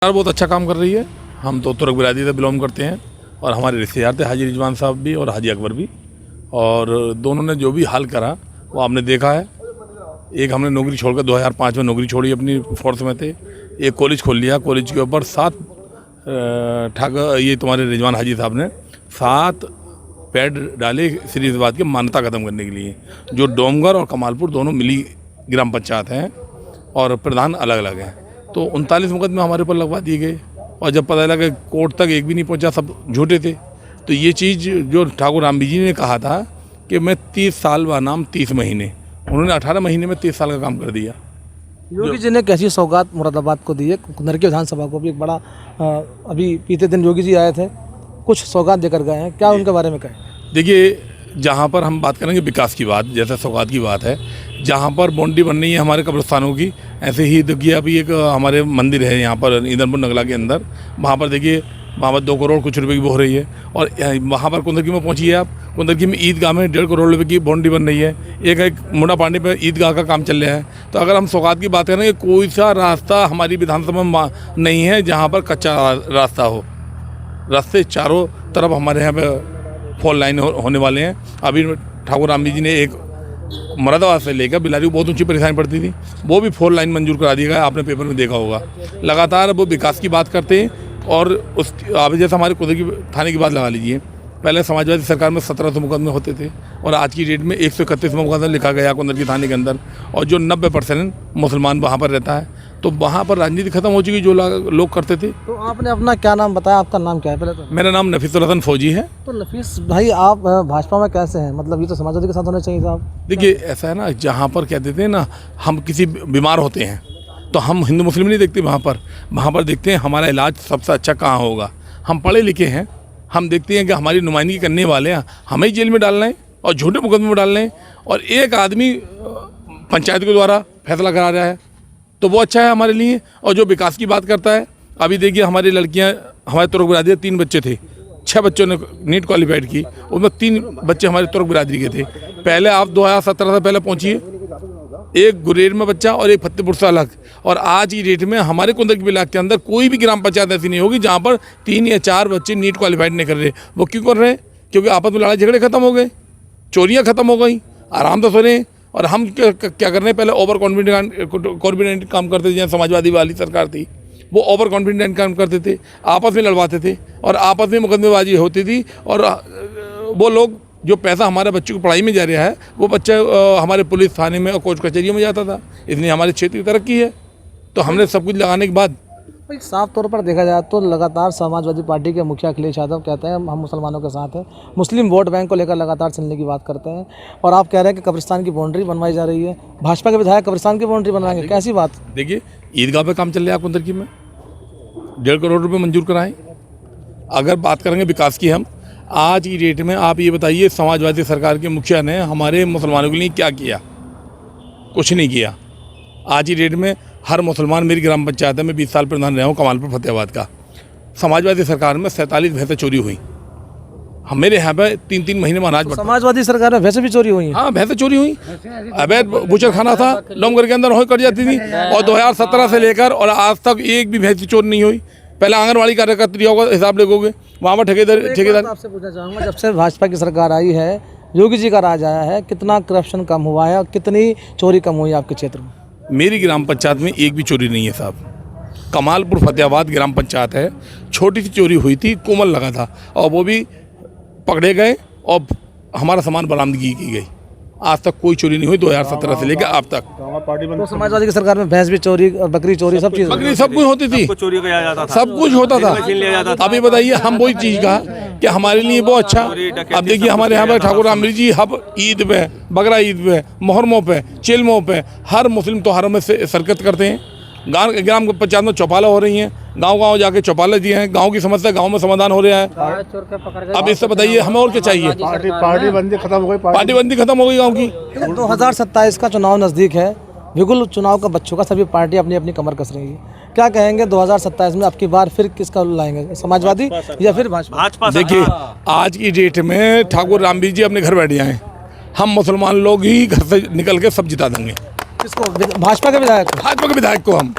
सरकार बहुत अच्छा काम कर रही है। हम तो तुर्क बिरादरी से बिलोंग करते हैं और हमारे रिश्तेदार थे हाजी रिजवान साहब भी और हाजी अकबर भी, और दोनों ने जो भी हाल करा वो आपने देखा है। एक हमने नौकरी छोड़कर 2005 में नौकरी छोड़ी, अपनी फोर्स में थे। एक कॉलेज खोल लिया, कॉलेज के ऊपर 7 ठाकर ये तुम्हारे रिजवान हाजी साहब ने 7 पैड डाले सीरीजवाद की मान्यता खत्म करने के लिए। जो डोमगर और कमालपुर दोनों मिली ग्राम पंचायत हैं और प्रधान अलग अलग हैं। तो 39 मुकदमे हमारे ऊपर लगवा दिए गए और जब पता लगा कोर्ट तक एक भी नहीं पहुंचा, सब झूठे थे। तो ये चीज़ जो ठाकुर रामबी जी ने कहा था कि मैं 30 साल व नाम 30 महीने, उन्होंने 18 महीने में 30 साल का काम कर दिया। योगी जी ने कैसी सौगात मुरादाबाद को दी है? कुंदरकी विधानसभा को भी एक बड़ा अभी बीते दिन योगी जी आए थे, कुछ सौगात देकर गए हैं, क्या उनके बारे में कहें? देखिए, जहाँ पर हम बात करेंगे विकास की बात, जैसे सौगात की बात है, जहाँ पर बाउंड्री बन रही है हमारे कब्रिस्तानों की, ऐसे ही देखिए अभी एक हमारे मंदिर है यहाँ पर ईदनपुर नगला के अंदर, वहाँ पर देखिए वहाँ पर 2 करोड़ कुछ रुपए की हो रही है। और वहाँ पर कुंदरकी में पहुँचिए आप, कुंदरकी में ईदगाह में 1.5 करोड़ रुपए की बाउंड्री बन रही है। एक मुंडा पांडे पर ईदगाह का काम चल रहा है। तो अगर हम सौगात की बात करें, कोई सा रास्ता हमारी विधानसभा में नहीं है जहाँ पर कच्चा रास्ता हो। रास्ते चारों तरफ हमारे यहाँ पर 4 लाइन होने वाले हैं। अभी ठाकुर रामबी जी ने एक मुरादाबाद से लेकर बिलारी को बहुत ऊंची परेशानी पड़ती थी, वो भी 4 लाइन मंजूर करा दिया गया। आपने पेपर में देखा होगा। लगातार वो विकास की बात करते हैं। और उस अभी जैसे हमारे कुंदरकी थाने की बात लगा लीजिए, पहले समाजवादी सरकार में 1700 मुकदमे होते थे और आज की डेट में 131 मुकदमा लिखा गया कुंदरकी थाने के अंदर, और जो 90% मुसलमान वहाँ पर रहता है। तो वहाँ पर राजनीति खत्म हो चुकी जो लोग करते थे। तो आपने अपना क्या नाम बताया? आपका नाम क्या है पहले तो? मेरा नाम नफीसुल हसन फौजी है। तो नफीस भाई, आप भाजपा में कैसे हैं? मतलब ये तो समाजवादी के साथ होना चाहिए था। आप देखिए, ऐसा है ना, जहाँ पर कह देते हैं ना, हम किसी बीमार होते हैं तो हम हिंदू मुस्लिम नहीं देखते, वहाँ पर देखते हैं हमारा इलाज सबसे अच्छा कहाँ होगा। हम पढ़े लिखे हैं, हम देखते हैं कि हमारी नुमाइंदगी करने वाले हैं हमें ही जेल में डालना है और झूठे मुकदमे में डालना है, और एक आदमी पंचायत के द्वारा फैसला करा रहा है, तो वो अच्छा है हमारे लिए। और जो विकास की बात करता है, अभी देखिए हमारी लड़कियां, हमारे तुर्क बिरादरी 3 बच्चे थे, 6 बच्चों ने नीट क्वालिफाइड की, उनमें 3 बच्चे हमारे तुर्क बिरादरी के थे। पहले आप 2017 से पहले पहुंचिए, एक गुरेर में बच्चा और एक फतेहपुर से अलग। और आज की डेट में हमारे कुंदरकी ब्लॉक के अंदर कोई भी ग्राम पंचायत ऐसी नहीं होगी जहाँ पर 3 या 4 बच्चे नीट क्वालिफाइड नहीं कर रहे। वो क्यों कर रहे हैं? क्योंकि आपस में लड़ाई झगड़े खत्म हो गए, चोरियाँ खत्म हो गई, आराम से सो रहे हैं। और हम क्या कर रहे हैं? पहले ओवर कॉन्फिडेंट काम करते थे। जहाँ समाजवादी वाली सरकार थी, वो ओवर कॉन्फिडेंट काम करते थे, आपस में लड़वाते थे और आपस में मुकदमेबाजी होती थी। और वो लोग, जो पैसा हमारे बच्चों की पढ़ाई में जा रहा है, वो बच्चा हमारे पुलिस थाने में और कोर्ट कचहरियों में जाता था। इसलिए हमारे क्षेत्र की तरक्की है। तो हमने सब कुछ लगाने के बाद, साफ तौर पर देखा जाए तो लगातार समाजवादी पार्टी के मुखिया अखिलेश यादव कहते हैं हम मुसलमानों के साथ हैं, मुस्लिम वोट बैंक को लेकर लगातार चलने की बात करते हैं। और आप कह रहे हैं कि कब्रिस्तान की बाउंड्री बनवाई जा रही है, भाजपा के विधायक कब्रिस्तान की बाउंड्री बनवाएंगे, कैसी बात? देखिए, ईदगाह पे काम चल रहा है कुंदरकी में, 1.5 करोड़ रुपये मंजूर कराएं। अगर बात करेंगे विकास की, हम आज की डेट में आप ये बताइए, समाजवादी सरकार के मुखिया ने हमारे मुसलमानों के लिए क्या किया? कुछ नहीं किया। आज की डेट में हर मुसलमान, मेरी ग्राम पंचायत में 20 साल प्रधान रहा हूँ कमालपुर फतेहाबाद का, समाजवादी सरकार में 47 भैंसें चोरी हुई। हम मेरे यहाँ पे 3-3 महीने में अनाज बढ़ता। समाजवादी सरकार में भैंसें भी चोरी हुई हैं? हाँ, भैंसें चोरी हुई। अवैध बुचर खाना था, डोमगर के अंदर हो कर जाती थी। और 2017 से लेकर और आज तक एक भी भैंस चोरी नहीं हुई। पहले आंगनवाड़ी कार्यकर्ता का हिसाब लगोगे, वहाँ पर ठेकेदार। आपसे पूछना चाहूँगा, जब से भाजपा की सरकार आई है, योगी जी का राज आया है, कितना करप्शन कम हुआ है और कितनी चोरी कम हुई है आपके क्षेत्र में? मेरी ग्राम पंचायत में एक भी चोरी नहीं है साहब। कमालपुर फतेहाबाद ग्राम पंचायत है, छोटी सी चोरी हुई थी, कोमल लगा था, और वो भी पकड़े गए और हमारा सामान बरामदगी की गई। आज तक कोई चोरी नहीं हुई 2017 से लेकर अब तक। तो समाजवादी की सरकार में भैंस भी चोरी और बकरी चोरी, सब चीज़, बकरी सब कुछ होती थी, चोरी किया जाता था, सब कुछ होता था। अभी बताइए, हम वही चीज़ कहा कि हमारे लिए वो अच्छा। अब देखिए हमारे यहाँ पर ठाकुर रामबी जी हब ईद पे, बकरा ईद पे, मुहर्रमों पे, चिल्मों पे, हर मुस्लिम त्योहारों में से शिरकत करते हैं। ग्राम पंचायत में चौपाला हो रही हैं, गांव जाके चौपाले दिए हैं, गांव की समस्या गांव में समाधान हो रहा है। अब इससे बताइए हमें और क्या चाहिए? पार्टी बंदी खत्म हो गई, पार्टी बंदी खत्म हो गई गांव की। 2027 का चुनाव नज़दीक है, बिल्कुल चुनाव का बच्चों का, सभी पार्टी अपनी अपनी कमर कस रही है। क्या कहेंगे 2027 में आपकी बार फिर किसका लाएंगे, समाजवादी या फिर भाजपा? देखिए, आज की डेट में ठाकुर रामबी जी अपने घर बैठ जाएं, हम मुसलमान लोग ही घर से निकल के सब जिता देंगे। किसको? भाजपा के विधायक? भाजपा के विधायक को हम,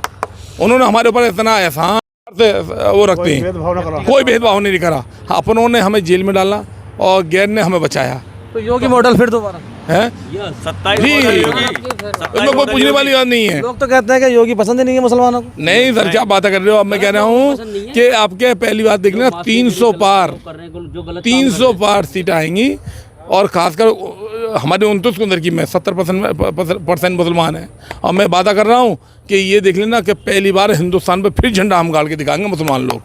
उन्होंने हमारे ऊपर इतना एहसान वो रखते हैं, भेदभाव न करा। कोई भेदभाव नहीं करा। अपनों ने हमें जेल में डाला और गैर ने हमें बचाया तो योगी मॉडल फिर दोबारा है जी। इसमें कोई पूछने वाली बात नहीं है। लोग तो कहते हैं कि योगी पसंद ही नहीं है मुसलमानों को। नहीं सर, क्या बात कर रहे हो। अब मैं कह रहा हूँ कि आपके पहली बात देख लेना, 300 पार सीट आएंगी और खासकर हमारे 29 कुंदर की में 70% मुसलमान हैं। और मैं वादा कर रहा हूँ कि ये देख लेना कि पहली बार हिंदुस्तान पे फिर झंडा हम गाड़ के दिखाएंगे मुसलमान लोग,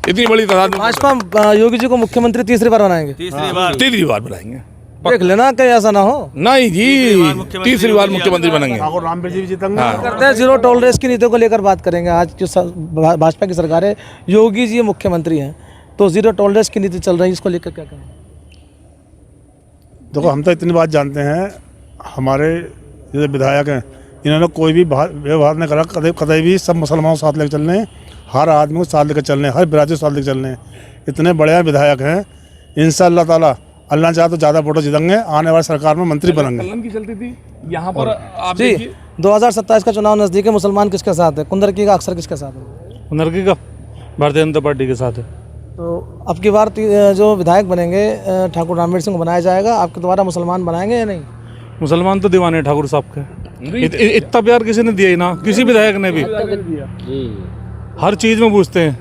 इतनी बड़ी तादाद में। भाजपा योगी जी को मुख्यमंत्री तीसरी बार बनाएंगे। तीसरी बार बनाएंगे, देख लेना कहीं ऐसा ना हो। नहीं जी, तीसरी बार मुख्यमंत्री बनेंगे। ठाकुर रामवीर जी भी जीतेंगे। करते हैं जीरो टॉलरेंस की नीति को लेकर बात करेंगे। आज जो भाजपा की सरकार है, योगी जी मुख्यमंत्री हैं, तो जीरो टॉलरेंस की नीति चल रही है, इसको लेकर क्या कहेंगे? देखो, हम तो इतनी बात जानते हैं, हमारे जैसे विधायक हैं, इन्होंने कोई भी व्यवहार नहीं करा कभी भी। सब मुसलमानों को साथ लेकर चलने हैं, हर आदमी को साथ लेकर चलने हैं, हर बिरादरी को साथ लेकर चलने हैं। इतने बड़े विधायक हैं, इंशाअल्लाह ताला अल्लाह चाहे तो ज़्यादा वोटों जीतेंगे, आने वाली सरकार में मंत्री बनेंगे। कलन की चलती थी यहाँ पर आप जी। 2027 का चुनाव नज़दीक है, मुसलमान किसके साथ है? कुंदरकी का अक्सर किसके साथ है? कुंदरकी का भारतीय जनता पार्टी के साथ है। तो अब की बार जो विधायक बनेंगे ठाकुर रामवीर सिंह को बनाया जाएगा, आपके द्वारा मुसलमान बनाएंगे या नहीं? मुसलमान तो दीवाने हैं ठाकुर साहब के। इतना प्यार किसी ने दिया ही ना, किसी विधायक ने भी। हर चीज़ में पूछते हैं।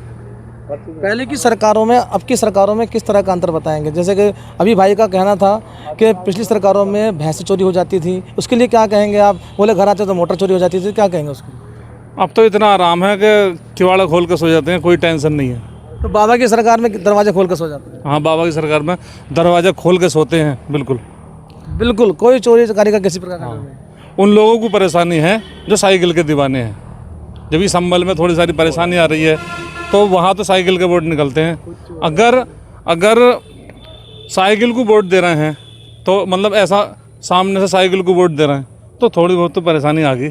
पहले की सरकारों में अब की सरकारों में किस तरह का अंतर बताएंगे? जैसे कि अभी भाई का कहना था कि पिछली सरकारों में भैंसें चोरी हो जाती थी, उसके लिए क्या कहेंगे आप? बोले घर आते तो मोटर चोरी हो जाती थी, क्या कहेंगे उसको? अब तो इतना आराम है कि किवाड़ा खोल के सो जाते हैं, कोई टेंशन नहीं है। तो बाबा की सरकार में दरवाजे खोल कर सो जाते हैं। हाँ, बाबा की सरकार में दरवाजा खोल के सोते हैं, बिल्कुल बिल्कुल, कोई चोरी चकारी का किसी प्रकार का नहीं। उन लोगों को परेशानी है जो साइकिल के दीवाने हैं। जब भी संभल में थोड़ी सारी परेशानी आ रही है तो वहाँ तो साइकिल के वोट निकलते हैं। अगर साइकिल को वोट दे रहे हैं तो मतलब ऐसा सामने से साइकिल को वोट दे रहे हैं तो थोड़ी बहुत तो परेशानी आ गई।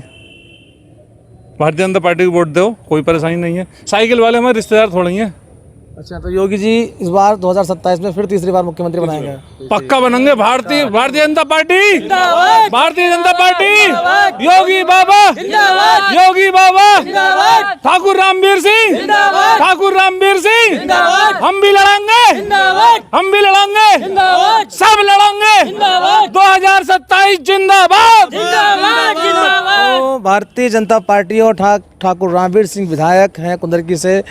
भारतीय जनता पार्टी को वोट दो, कोई परेशानी नहीं है। साइकिल वाले हमारे रिश्तेदार थोड़े ही हैं। अच्छा, तो योगी जी इस बार 2027 में फिर तीसरी बार मुख्यमंत्री बनाएंगे? पक्का बनेंगे। भारतीय जनता पार्टी, भारतीय जनता पार्टी, योगी बाबा, योगी बाबा, ठाकुर रामवीर सिंह, ठाकुर रामवीर सिंह। हम भी लड़ेंगे, हम भी लड़ेंगे, सब लड़ेंगे। 2027 जिंदाबाद। तो भारतीय जनता पार्टी और ठाकुर रामवीर सिंह विधायक हैं कुंदरकी से,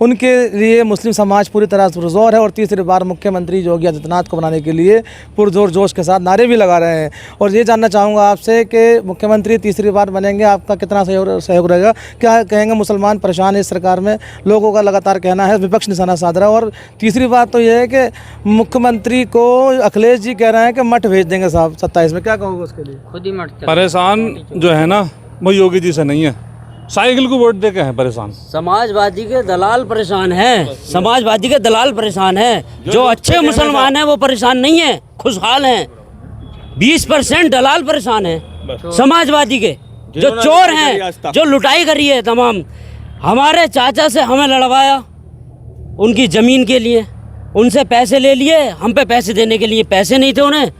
उनके लिए मुस्लिम समाज पूरी तरह पुरजोर है और तीसरी बार मुख्यमंत्री योगी आदित्यनाथ को बनाने के लिए पुरजोर जोश के साथ नारे भी लगा रहे हैं। और ये जानना चाहूँगा आपसे कि मुख्यमंत्री तीसरी बार बनेंगे, आपका कितना सहयोग रहेगा? क्या कहेंगे? मुसलमान परेशान है इस सरकार में, लोगों का लगातार कहना है, विपक्ष निशाना साध रहा है। और तीसरी बात तो यह है कि मुख्यमंत्री को अखिलेश जी कह रहे हैं कि मठ भेज देंगे साहब 27 में, क्या कहोगे उसके लिए? खुद ही मट परेशान जो है ना वो योगी जी से नहीं है, साइकिल को वोट दे के हैं परेशान। समाजवादी के दलाल परेशान है, समाजवादी के दलाल परेशान है। जो अच्छे मुसलमान हैं वो परेशान नहीं है, खुशहाल हैं। 20% दलाल परेशान है समाजवादी के, जो चोर हैं, जो लुटाई करी है तमाम। हमारे चाचा से हमें लड़वाया उनकी ज़मीन के लिए, उनसे पैसे ले लिए, हम पे पैसे देने के लिए पैसे नहीं थे उन्हें,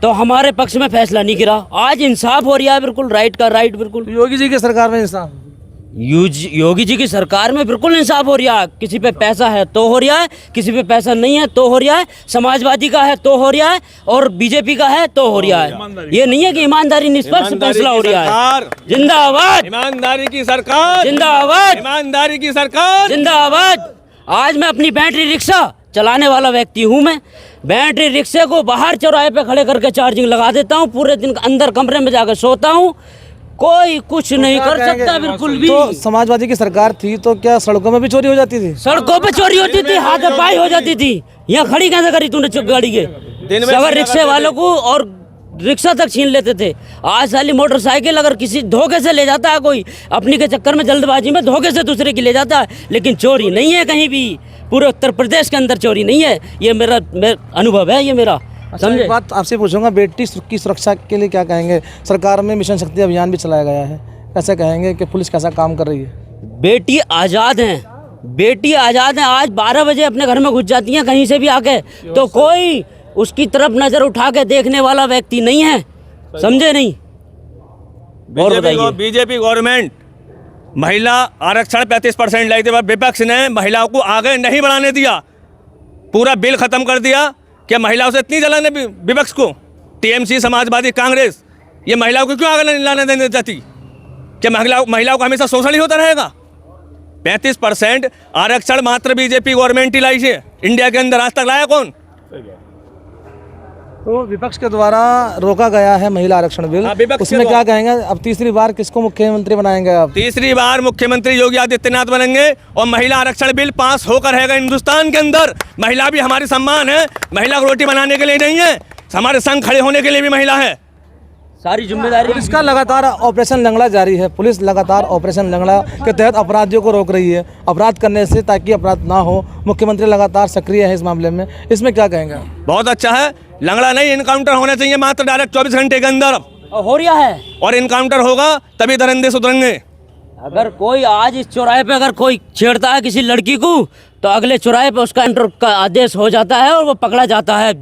तो हमारे पक्ष में फैसला नहीं गिरा। आज इंसाफ हो रहा है, बिल्कुल राइट का राइट। बिल्कुल योगी जी की सरकार में इंसाफ, योगी जी की सरकार में बिल्कुल इंसाफ हो रहा है। किसी पे पैसा है तो हो रहा है, किसी पे पैसा नहीं है तो हो रहा है, समाजवादी का है तो हो रहा है, और बीजेपी का है तो हो रहा है। ये नहीं है कि ईमानदारी निष्पक्ष फैसला हो रहा है। जिंदाबाद ईमानदारी की सरकार, जिंदाबाद ईमानदारी की सरकार, जिंदाबाद। आज मैं अपनी बैटरी रिक्शा चलाने वाला व्यक्ति हूँ। मैं बैटरी रिक्शे को बाहर चौराहे पे खड़े करके चार्जिंग लगा देता हूँ, पूरे दिन अंदर कमरे में जाकर सोता हूँ, कोई कुछ नहीं कर सकता बिल्कुल भी। तो समाजवादी की सरकार थी तो क्या सड़कों में भी चोरी हो जाती थी? सड़कों पे चोरी होती थी, हाथापाई हो जाती थी। यहाँ खड़ी कैसे करी तूने चुप गाड़ी के? सवार रिक्शे वालों को और रिक्शा तक छीन लेते थे। आज साली मोटरसाइकिल अगर किसी धोखे से ले जाता है, कोई अपनी के चक्कर में जल्दबाजी में धोखे से दूसरे की ले जाता है, लेकिन चोरी नहीं है कहीं भी। पूरे उत्तर प्रदेश के अंदर चोरी नहीं है। ये मेरा अनुभव है, ये मेरा। समझे? एक बात आपसे पूछूंगा, बेटी की सुरक्षा के लिए क्या कहेंगे? सरकार में मिशन शक्ति अभियान भी चलाया गया है, कैसे कहेंगे कि पुलिस कैसा काम कर रही है? बेटी आज़ाद हैं, बेटी आज़ाद हैं। आज 12 बजे अपने घर में घुस जाती हैं कहीं से भी आके, तो कोई उसकी तरफ नजर उठा के देखने वाला व्यक्ति नहीं है। समझे नहीं? और बताइए, बीजेपी गवर्नमेंट महिला आरक्षण 35% लाई थी, पर विपक्ष ने महिलाओं को आगे नहीं बढ़ाने दिया, पूरा बिल खत्म कर दिया। क्या महिलाओं से इतनी जलन है विपक्ष को? टीएमसी, समाजवादी, कांग्रेस ये महिलाओं को क्यों आगे नहीं लाने देने चाहती? क्या महिलाओं का हमेशा शोषण ही होता रहेगा? 35% आरक्षण मात्र बीजेपी गवर्नमेंट ही लाई है इंडिया के अंदर, आज तक लाया कौन? तो विपक्ष के द्वारा रोका गया है महिला आरक्षण बिल, हाँ, विपक्ष उसमें के क्या कहेंगे? अब तीसरी बार किसको मुख्यमंत्री बनाएंगे आप? तीसरी बार मुख्यमंत्री योगी आदित्यनाथ बनेंगे और महिला आरक्षण बिल पास होकर रहेगा हिंदुस्तान के अंदर। महिला भी हमारी सम्मान है, महिला को रोटी बनाने के लिए नहीं है, हमारे संग खड़े होने के लिए भी महिला है। सारी जिम्मेदारी पुलिस का लगातार ऑपरेशन लंगड़ा जारी है। पुलिस लगातार ऑपरेशन लंगड़ा के तहत अपराधियों को रोक रही है, अपराध करने से ताकि अपराध ना हो। मुख्यमंत्री लगातार सक्रिय है इस मामले में, इसमें क्या कहेंगे? बहुत अच्छा है, लंगड़ा नहीं, इनकाउंटर होना चाहिए मात्र डायरेक्ट 24 घंटे के अंदर, हो रहा है। और इनकाउंटर होगा तभी दरिंदे सुधरेंगे। अगर कोई आज इस चौराहे पे अगर कोई छेड़ता है किसी लड़की को, तो अगले चौराहे पे उसका एंटर का आदेश हो जाता है और वो पकड़ा जाता है।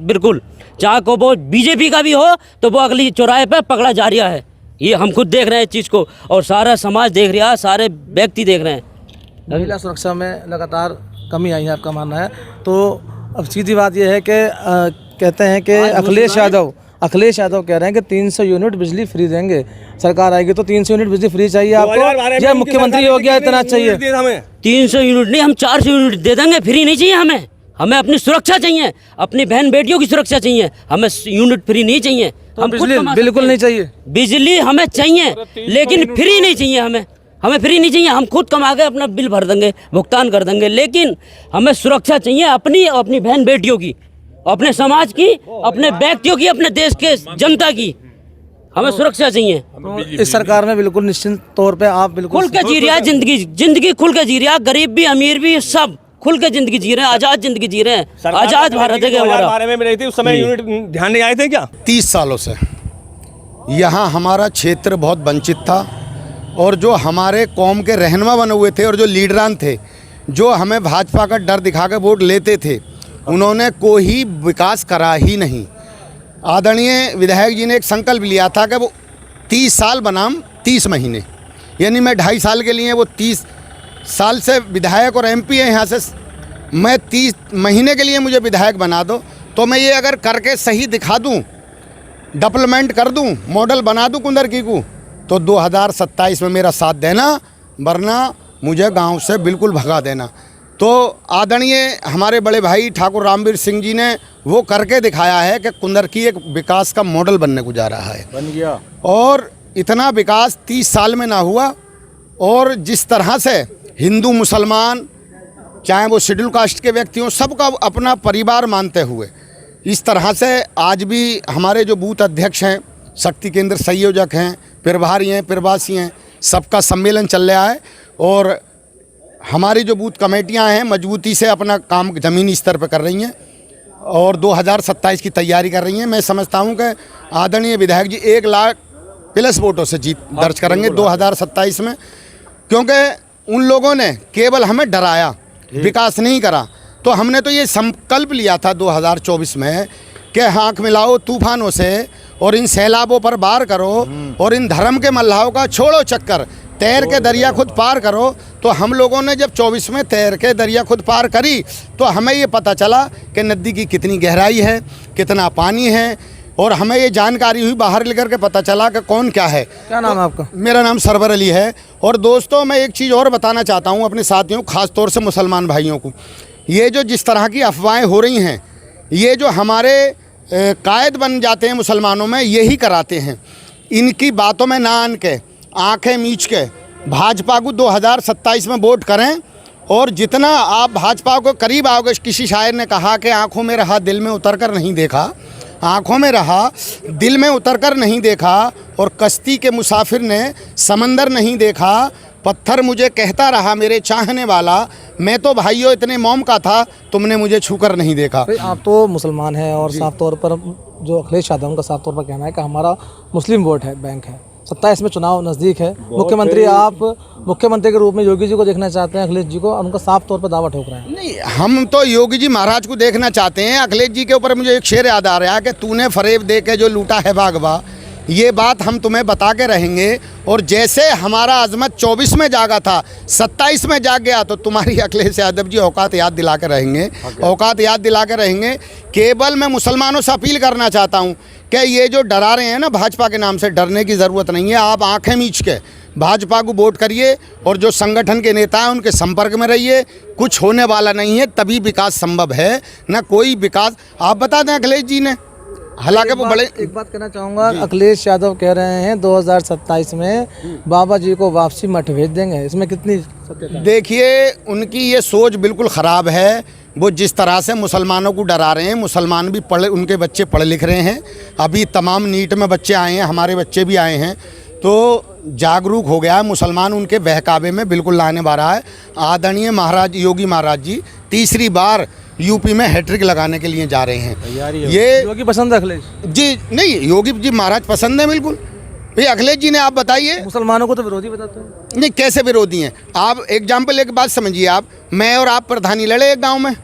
बिल्कुल, चाहे को वो बीजेपी का भी हो तो वो अगली चौराहे पे पकड़ा जा रहा है। ये हम खुद देख रहे हैं इस चीज़ को, और सारा समाज देख रहा है, सारे व्यक्ति देख रहे हैं। महिला सुरक्षा में लगातार कमी आई है, आपका मानना है? तो अब सीधी बात यह है कि कहते हैं कि अखिलेश यादव कह रहे हैं कि 300 यूनिट बिजली फ्री देंगे, सरकार आएगी तो 300 यूनिट बिजली फ्री चाहिए आपको, या मुख्यमंत्री योगी आदित्यनाथ चाहिए? 300 यूनिट नहीं, हम 400 यूनिट दे देंगे, फ्री नहीं चाहिए हमें। हमें अपनी सुरक्षा चाहिए, अपनी बहन बेटियों की सुरक्षा चाहिए, हमें यूनिट फ्री नहीं चाहिए। तो बिजली बिल्कुल नहीं चाहिए? बिजली हमें चाहिए लेकिन फ्री नहीं चाहिए। हमें फ्री नहीं चाहिए, हम खुद कमा के अपना बिल भर देंगे, भुगतान कर देंगे, लेकिन हमें सुरक्षा चाहिए अपनी, अपनी बहन बेटियों की, अपने समाज की, अपने व्यक्तियों की, अपने देश के जनता की। हमें सुरक्षा चाहिए। तो इस सरकार में बिल्कुल निश्चिंत तौर पे आप बिल्कुल खुल के जी रहा है जिंदगी खुल के जी रहा है, गरीब भी अमीर भी सब खुल के जिंदगी जी रहे हैं, आजाद जिंदगी जी रहे हैं। आजाद भारत है हमारा। बारे में मिली थी उस समय यूनिट ध्यान नहीं आए थे क्या? 30 सालों से यहाँ हमारा क्षेत्र बहुत वंचित था, और जो हमारे कौम के रहनुमा बने हुए थे और जो लीडरान थे, जो हमें भाजपा का डर दिखा के वोट लेते थे, उन्होंने कोई विकास करा ही नहीं। आदरणीय विधायक जी ने एक संकल्प लिया था कि वो 30 साल बनाम 30 महीने, यानी मैं 2.5 साल के लिए, वो 30 साल से विधायक और एमपी है यहाँ से, मैं 30 महीने के लिए मुझे विधायक बना दो, तो मैं ये अगर करके सही दिखा दूँ, डेवलपमेंट कर दूँ, मॉडल बना दूँ कुंदरकी को, तो 2027 में मेरा साथ देना, वरना मुझे गांव से बिल्कुल भगा देना। तो आदरणीय हमारे बड़े भाई ठाकुर रामवीर सिंह जी ने वो करके दिखाया है कि कुंदरकी एक विकास का मॉडल बनने को जा रहा है, बन गया। और इतना विकास 30 साल में ना हुआ, और जिस तरह से हिंदू मुसलमान, चाहे वो शेड्यूल कास्ट के व्यक्ति हों, सबका अपना परिवार मानते हुए, इस तरह से आज भी हमारे जो बूथ अध्यक्ष हैं, शक्ति केंद्र संयोजक हैं, प्रभारी हैं, प्रवासी हैं, सबका सम्मेलन चल रहा है, और हमारी जो बूथ कमेटियां हैं मजबूती से अपना काम ज़मीनी स्तर पर कर रही हैं और 2027 की तैयारी कर रही हैं। मैं समझता हूं कि आदरणीय विधायक जी 1 लाख प्लस वोटों से जीत दर्ज करेंगे 2027 में, क्योंकि उन लोगों ने केवल हमें डराया, विकास नहीं करा। तो हमने तो ये संकल्प लिया था 2024 में कि आँख मिलाओ तूफानों से और इन सैलाबों पर वार करो, और इन धर्म के मल्लाहों का छोड़ो चक्कर, तैर के दरिया खुद पार करो। तो हम लोगों ने जब 24 में तैर के दरिया खुद पार करी, तो हमें ये पता चला कि नदी की कितनी गहराई है, कितना पानी है, और हमें ये जानकारी हुई, बाहर लेकर के पता चला कि कौन क्या है। क्या नाम है आपका? मेरा नाम सरवर अली है। और दोस्तों, मैं एक चीज़ और बताना चाहता हूँ अपने साथियों, ख़ास तौर से मुसलमान भाइयों को, ये जो जिस तरह की अफवाहें हो रही हैं, ये जो हमारे कायद बन जाते हैं मुसलमानों में, यही कराते हैं। इनकी बातों में ना आन के, आंखें मीच के भाजपा को 2027 में वोट करें, और जितना आप भाजपा को करीब आओगे, किसी शायर ने कहा कि आंखों में रहा दिल में उतर कर नहीं देखा, आंखों में रहा दिल में उतर कर नहीं देखा, और कश्ती के मुसाफिर ने समंदर नहीं देखा, पत्थर मुझे कहता रहा मेरे चाहने वाला, मैं तो भाइयों इतने मोम का था, तुमने मुझे छूकर नहीं देखा। भाई आप तो मुसलमान हैं, और साफ तौर पर जो अखिलेश यादव उनका साफ तौर पर कहना है कि हमारा मुस्लिम वोट है, बैंक है। 27 में चुनाव नज़दीक है, मुख्यमंत्री आप मुख्यमंत्री के रूप में योगी जी को देखना चाहते हैं, अखिलेश जी को, और उनका साफ तौर पर दावा ठोक रहे हैं? नहीं, हम तो योगी जी महाराज को देखना चाहते हैं। अखिलेश जी के ऊपर मुझे एक शेर याद आ रहा है कि तूने फरेब दे के जो लूटा है बागबा, ये बात हम तुम्हें बता के रहेंगे। और जैसे हमारा अजमत 24 में जागा था, 27 में जाग गया, तो तुम्हारी अखिलेश यादव जी औकात याद दिला के रहेंगे, औकात याद दिला के रहेंगे। केवल मैं मुसलमानों से अपील करना चाहता हूँ कि ये जो डरा रहे हैं ना भाजपा के नाम से, डरने की ज़रूरत नहीं है। आप आंखें मीच के भाजपा को वोट करिए और जो संगठन के नेता हैं उनके संपर्क में रहिए। कुछ होने वाला नहीं है, तभी विकास संभव है, ना कोई विकास। आप बता दें अखिलेश जी ने, हालांकि वो बड़े, एक बात कहना चाहूँगा, अखिलेश यादव कह रहे हैं 2027 में बाबा जी को वापसी मठ भेज देंगे, इसमें कितनी सत्यता है? देखिए उनकी ये सोच बिल्कुल ख़राब है। वो जिस तरह से मुसलमानों को डरा रहे हैं, मुसलमान भी पढ़े, उनके बच्चे पढ़ लिख रहे हैं। अभी तमाम नीट में बच्चे आए हैं, हमारे बच्चे भी आए हैं, तो जागरूक हो गया है मुसलमान, उनके बहकावे में बिल्कुल लाने वाला है। आदरणीय महाराज योगी महाराज जी तीसरी बार यूपी में हैट्रिक लगाने के लिए जा रहे हैं। ये योगी पसंद है अखिलेश जी नहीं, योगी जी महाराज पसंद है बिल्कुल। भाई अखिलेश जी ने, आप बताइए। मुसलमानों को तो विरोधी बताते हैं। नहीं, कैसे विरोधी हैं आप? एग्जाम्पल एक बात समझिए, आप, मैं और आप प्रधानी लड़े एक गांव में,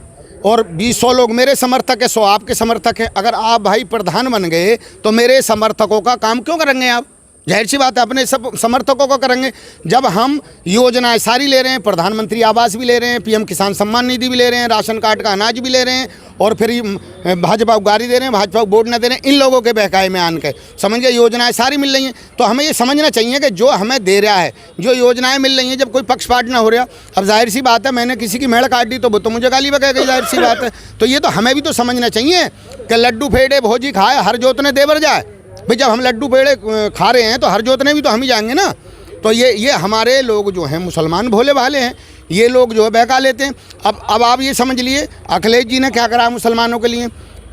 और 20 लोग मेरे समर्थक है, 100 आपके समर्थक हैं। अगर आप भाई प्रधान बन गए तो मेरे समर्थकों का काम क्यों करेंगे आप? जाहिर सी बात है, अपने सब समर्थकों को करेंगे। जब हम योजनाएं सारी ले रहे हैं, प्रधानमंत्री आवास भी ले रहे हैं, पीएम किसान सम्मान निधि भी ले रहे हैं, राशन कार्ड का अनाज भी ले रहे हैं, और फिर भाजपा को गाड़ी दे रहे हैं, भाजपा को वोट न दे रहे हैं, इन लोगों के बहकावे में आन के समझ गए योजनाएं सारी मिल रही हैं। तो हमें ये समझना चाहिए कि जो हमें दे रहा है, जो योजनाएं मिल रही हैं, जब कोई पक्षपात ना हो रहा, अब जाहिर सी बात है मैंने किसी की मेड़ काट दी तो वो तो मुझे गाली बकेगी, जाहिर सी बात है। तो ये तो हमें भी तो समझना चाहिए कि लड्डू फेड़े भोजी खाए, हर जोतने देवर जाए। भाई जब हम लड्डू पेड़े खा रहे हैं तो हर जोतने भी तो हम ही जाएंगे ना। तो ये हमारे लोग जो हैं मुसलमान भोले भाले हैं, ये लोग जो है बहका लेते हैं। अब आप ये समझ लिए अखिलेश जी ने क्या करा मुसलमानों के लिए।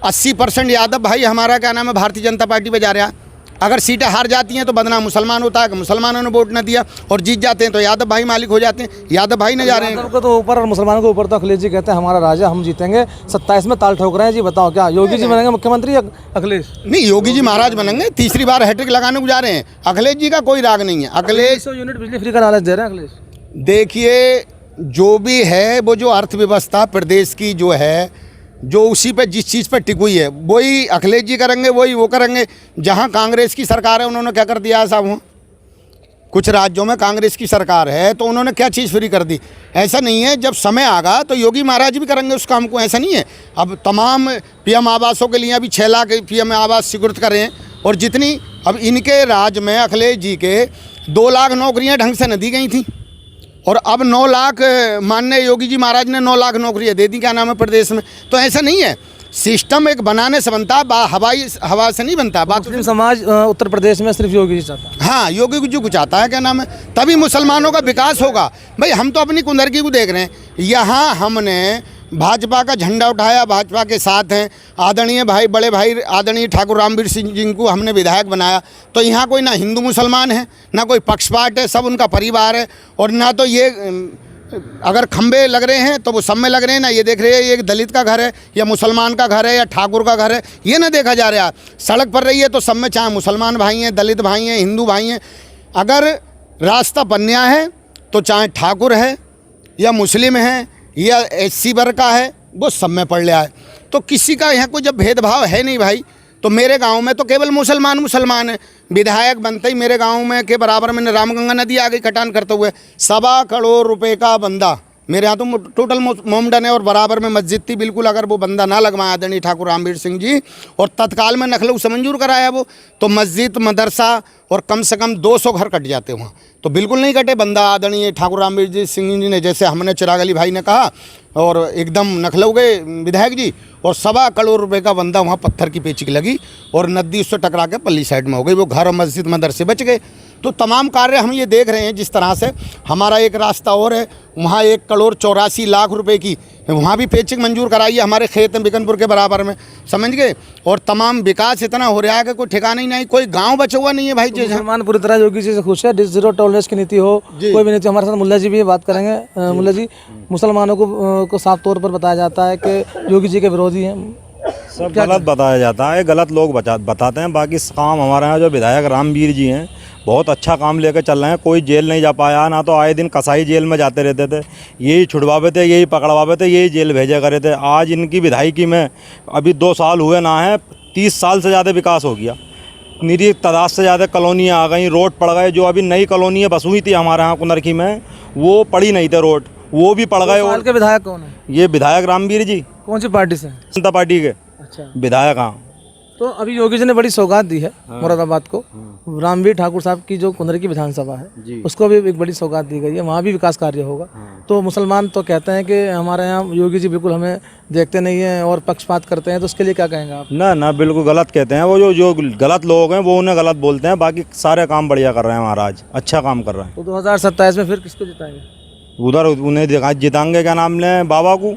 80% यादव भाई हमारा क्या नाम है भारतीय जनता पार्टी पे जा रहा है। अगर सीटें हार जाती हैं तो बदनाम मुसलमान होता है कि मुसलमानों ने वोट न दिया, और जीत जाते हैं तो यादव भाई मालिक हो जाते हैं। यादव भाई न जा रहे हैं, यादव को तो ऊपर और मुसलमानों के ऊपर तो अखिलेश जी कहते हैं हमारा राजा, हम जीतेंगे। 27 में ताल ठोक रहे हैं जी, बताओ क्या योगी जी बनेंगे मुख्यमंत्री या अखिलेश? नहीं, योगी जी महाराज बनेंगे, तीसरी बार हैट्रिक लगाने को जा रहे हैं। अखिलेश जी का कोई राग नहीं है। अखिलेश 100 यूनिट बिजली फ्री का लालच दे रहे हैं अखिलेश। देखिए जो भी है, वो जो अर्थव्यवस्था प्रदेश की जो है, जो उसी पे जिस चीज़ पे टिकी हुई है वही अखिलेश जी करेंगे, वही वो करेंगे। जहाँ कांग्रेस की सरकार है उन्होंने क्या कर दिया है साहब? कुछ राज्यों में कांग्रेस की सरकार है तो उन्होंने क्या चीज़ फ्री कर दी? ऐसा नहीं है, जब समय आगा तो योगी महाराज भी करेंगे उस काम को, ऐसा नहीं है। अब तमाम पीएम आवासों के लिए अभी 6 लाख पीएम आवास स्वीकृत कर रहे हैं, और जितनी अब इनके राज में अखिलेश जी के 2 लाख नौकरियाँ ढंग से न दी गई थी, और अब 9 लाख माननीय योगी जी महाराज ने 9 लाख नौकरियाँ दे दी, क्या नाम है, प्रदेश में। तो ऐसा नहीं है, सिस्टम एक बनाने से बनता है, हवा से नहीं बनता। बात मुस्लिम समाज उत्तर प्रदेश में सिर्फ योगी जी चाहता है। हाँ, योगी जी को चाहता है, क्या नाम है, तभी मुसलमानों का विकास होगा। भाई हम तो अपनी कुंदरकी को देख रहे हैं। यहाँ हमने भाजपा का झंडा उठाया, भाजपा के साथ हैं। आदरणीय भाई, बड़े भाई आदरणीय ठाकुर रामवीर सिंह जी को हमने विधायक बनाया। तो यहाँ कोई ना हिंदू मुसलमान है, ना कोई पक्षपात है, सब उनका परिवार है। और ना तो ये अगर खंबे लग रहे हैं तो वो सब में लग रहे हैं ना, ये देख रहे हैं ये एक दलित का घर है या मुसलमान का घर है या ठाकुर का घर है, ये ना देखा जा रहा। सड़क पर रही है तो सब में चाहे मुसलमान भाई हैं, दलित भाई हैं, हिंदू भाई हैं। अगर रास्ता बन्या है तो चाहे ठाकुर है या मुस्लिम है या SC वर्ग का है, वो सब में पड़ रहा है। तो किसी का यहाँ कोई जब भेदभाव है नहीं भाई। तो मेरे गांव में तो केवल मुसलमान है। विधायक बनते ही मेरे गांव में के बराबर में रामगंगा नदी आ गई कटान करते हुए। 1.25 करोड़ रुपए का बंदा मेरे यहाँ तो टोटल मोमडन है, और बराबर में मस्जिद थी। बिल्कुल अगर वो बंदा ना लगवाया आदरणीय ठाकुर रामवीर सिंह जी, और तत्काल में नखलऊ से मंजूर कराया वो, तो मस्जिद, मदरसा और कम से कम 200 घर कट जाते वहाँ। तो बिल्कुल नहीं कटे। बंदा आदरणीय ठाकुर रामवीर जी सिंह जी ने, जैसे हमने चिराग अली भाई ने कहा, और एकदम नखलऊ गए विधायक जी, और 1.25 करोड़ रुपए का बंदा वहाँ पत्थर की पेचिक लगी और नदी उससे टकरा के पल्ली साइड में हो गई। वो घर और मस्जिद मदरसे बच गए। तो तमाम कार्य हम ये देख रहे हैं। जिस तरह से हमारा एक रास्ता और है, वहाँ 1 करोड़ 84 लाख रुपए की वहाँ भी पेचिक मंजूर कराई है हमारे खेत में बिकनपुर के बराबर में, समझ गए। और तमाम विकास इतना हो रहा है कि कोई ठिकाना ही नहीं, कोई गांव बचा हुआ नहीं है भाई। मुसलमान पूरी तरह योगी जी से खुश है। 0 टॉलरेंस की नीति हो, कोई भी नीति। हमारे साथ मुल्ला जी भी बात करेंगे। मुल्ला जी, मुसलमानों को साफ तौर पर बताया जाता है कि योगी जी के विरोधी हैं। सब गलत बताया जाता है, गलत लोग बताते हैं। बाकी काम हमारे यहाँ जो विधायक रामवीर जी हैं बहुत अच्छा काम लेकर चल रहे हैं। कोई जेल नहीं जा पाया, ना तो आए दिन कसाई जेल में जाते रहते थे, यही छुड़वावे थे, यही पकड़वावे थे, यही जेल भेजा करे थे। आज इनकी विधायकी में अभी 2 साल हुए ना है, 30 साल से ज़्यादा विकास हो गया। निरी तादाद से ज़्यादा कॉलोनियाँ आ गई, रोड पड़ गए। जो अभी नई कॉलोनियाँ बस हुई थी हमारे यहाँ कुनरखी में, वो पड़ी नहीं थे रोड, वो भी पड़ गए। हाल और के विधायक कौन है? ये विधायक रामवीर जी कौन सी पार्टी से? जनता पार्टी के अच्छा, विधायक। हाँ, तो अभी योगी जी ने बड़ी सौगात दी है मुरादाबाद को। रामवीर ठाकुर साहब की जो कुंदरी विधानसभा है उसको भी एक बड़ी सौगात दी गई है, वहाँ भी विकास कार्य होगा। तो मुसलमान तो कहते हैं कि हमारे यहाँ योगी जी बिल्कुल हमें देखते नहीं हैं और पक्षपात करते हैं, तो उसके लिए क्या कहेंगे आप? ना बिल्कुल गलत कहते हैं वो। जो गलत लोग हैं वो उन्हें गलत बोलते हैं, बाकी सारे काम बढ़िया कर रहे हैं महाराज, अच्छा काम कर रहे हैं। तो 2027 में फिर किसको जिताएंगे? उधर उन्हें जिताएंगे, क्या नाम लें, बाबा को,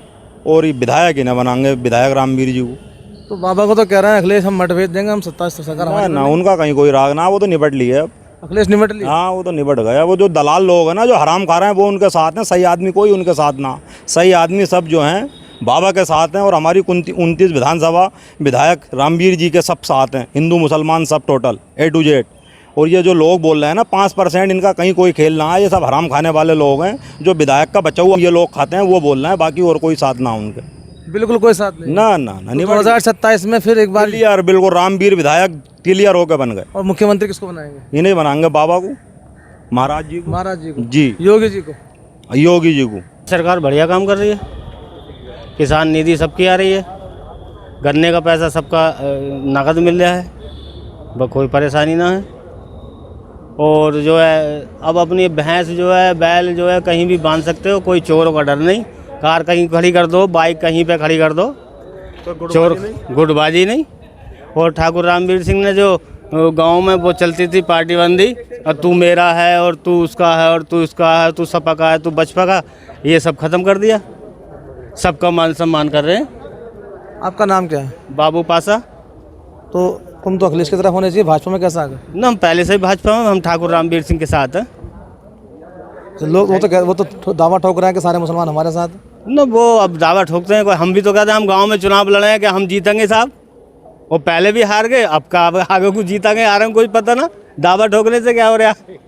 और ये विधायक ही ना बनाएंगे, विधायक रामवीर जी को। तो बाबा को तो कह रहे हैं अखिलेश हम मत भेज देंगे, हम 27 सरकार ना उनका कहीं कोई राग ना, वो तो निपट लिए अब। अखिलेश निपट लिया। हाँ, वो तो निपट गया। वो जो दलाल लोग हैं ना, जो हराम खा रहे हैं, वो उनके साथ हैं। सही आदमी कोई उनके साथ ना। सही आदमी सब जो हैं बाबा के साथ हैं, और हमारी 29 विधानसभा विधायक रामवीर जी के सब साथ हैं, हिंदू मुसलमान सब टोटल A to Z। और ये जो लोग बोल रहे हैं ना 5%, इनका कहीं कोई खेल ना है, ये सब हराम खाने वाले लोग हैं। जो विधायक का बचा हुआ ये लोग खाते हैं वो बोल रहे हैं, बाकी और कोई साथ ना उनके, बिल्कुल कोई साथ नहीं। ना तो 2027 में फिर एक बार क्लियर, बिल्कुल रामवीर विधायक क्लियर होकर बन गए। और मुख्यमंत्री किसको बनाएंगे? इन्हें बनाएंगे, बाबा को, महाराज जी को, महाराज जी को, जी, योगी जी को। योगी जी को। सरकार बढ़िया काम कर रही है, किसान निधि सबकी आ रही है, गन्ने का पैसा सबका नकद मिल रहा है, कोई परेशानी ना है। और जो है अब अपनी भैंस जो है, बैल जो है कहीं भी बांध सकते हो, कोई चोरों का डर नहीं। कार कहीं खड़ी कर दो, बाइक कहीं पे खड़ी कर दो, तो चोर गुटबाजी नहीं। और ठाकुर रामवीर सिंह ने जो गांव में वो चलती थी पार्टी बंदी, और तू मेरा है और तू उसका है और तू उसका है, तू सपा का है, तू बचपा का, ये सब खत्म कर दिया। सबका मान सम्मान कर रहे हैं। आपका नाम क्या है? बाबू पासा। तो तुम तो अखिलेश की तरफ होने चाहिए, भाजपा में कैसा आ गए? ना, हम पहले से ही भाजपा में, हम ठाकुर रामवीर सिंह के साथ हैं। तो लोग वो तो दावा ठोक रहे हैं कि सारे मुसलमान हमारे साथ हैं। ना, वो अब दावा ठोकते हैं, हम भी तो कहते हैं हम गांव में चुनाव लड़े हैं कि हम जीतेंगे साहब। वो पहले भी हार गए, अब का आगे को जीतेंगे हारेंगे कोई पता ना। दावा ठोकने से क्या हो रहा है?